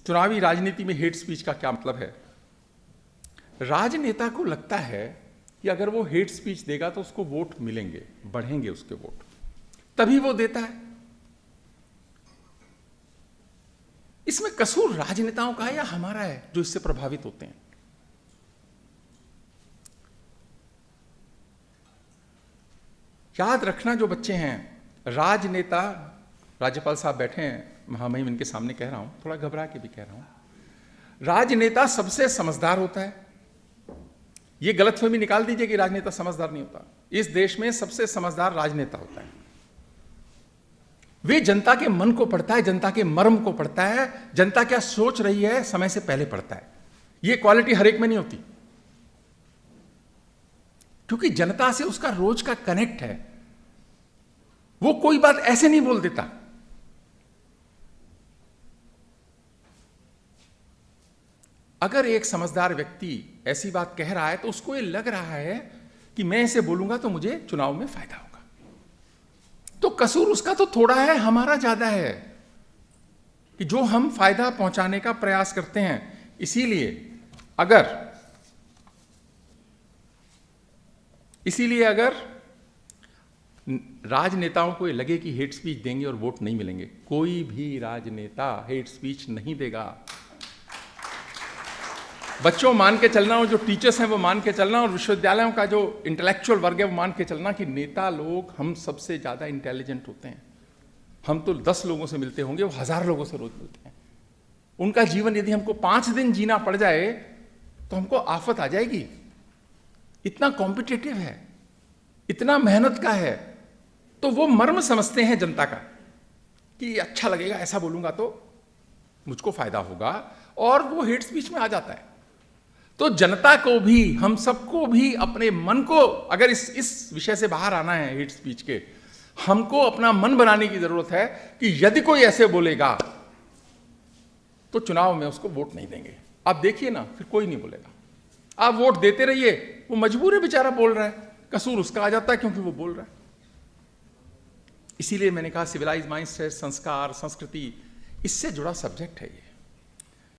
चुनावी राजनीति में हेट स्पीच का क्या मतलब है? राजनेता को लगता है कि अगर वो हेट स्पीच देगा तो उसको वोट मिलेंगे, बढ़ेंगे उसके वोट, तभी वो देता है। इसमें कसूर राजनेताओं का है या हमारा है जो इससे प्रभावित होते हैं? याद रखना जो बच्चे हैं, राजनेता, राज्यपाल साहब बैठे हैं, महामहिम इनके सामने कह रहा हूं, थोड़ा घबरा के भी कह रहा हूं, राजनेता सबसे समझदार होता है। यह गलतफहमी निकाल दीजिए कि राजनेता समझदार नहीं होता। इस देश में सबसे समझदार राजनेता होता है। वे जनता के मन को पढ़ता है, जनता के मर्म को पढ़ता है, जनता क्या सोच रही है समय से पहले पढ़ता है। यह क्वालिटी हर एक में नहीं होती, क्योंकि जनता से उसका रोज का कनेक्ट है। वो कोई बात ऐसे नहीं बोल देता। अगर एक समझदार व्यक्ति ऐसी बात कह रहा है तो उसको ये लग रहा है कि मैं इसे बोलूंगा तो मुझे चुनाव में फायदा होगा। तो कसूर उसका तो थोड़ा है, हमारा ज्यादा है कि जो हम फायदा पहुंचाने का प्रयास करते हैं। इसीलिए अगर राजनेताओं को ये लगे कि हेट स्पीच देंगे और वोट नहीं मिलेंगे, कोई भी राजनेता हेट स्पीच नहीं देगा। बच्चों मान के चलना, और जो टीचर्स हैं वो मान के चलना, और विश्वविद्यालयों का जो इंटेलेक्चुअल वर्ग है वो मान के चलना कि नेता लोग हम सबसे ज्यादा इंटेलिजेंट होते हैं। हम तो 10 लोगों से मिलते होंगे, वो 1000 लोगों से रोज मिलते हैं। उनका जीवन यदि हमको 5 दिन जीना पड़ जाए तो हमको आफत आ जाएगी। इतना कॉम्पिटिटिव है, इतना मेहनत का है। तो वो मर्म समझते हैं जनता का कि अच्छा लगेगा, ऐसा बोलूंगा तो मुझको फायदा होगा, और वो हेट स्पीच में आ जाता है। तो जनता को भी, हम सबको भी अपने मन को, अगर इस विषय से बाहर आना है हेट स्पीच के, हमको अपना मन बनाने की जरूरत है कि यदि कोई ऐसे बोलेगा तो चुनाव में उसको वोट नहीं देंगे। आप देखिए ना, फिर कोई नहीं बोलेगा। आप वोट देते रहिए, वो मजबूर है बेचारा, बोल रहा है, कसूर उसका आ जाता है क्योंकि वो बोल रहा है। इसीलिए मैंने कहा सिविलाइज माइंडसेट, संस्कार, संस्कृति, इससे जुड़ा सब्जेक्ट है ये।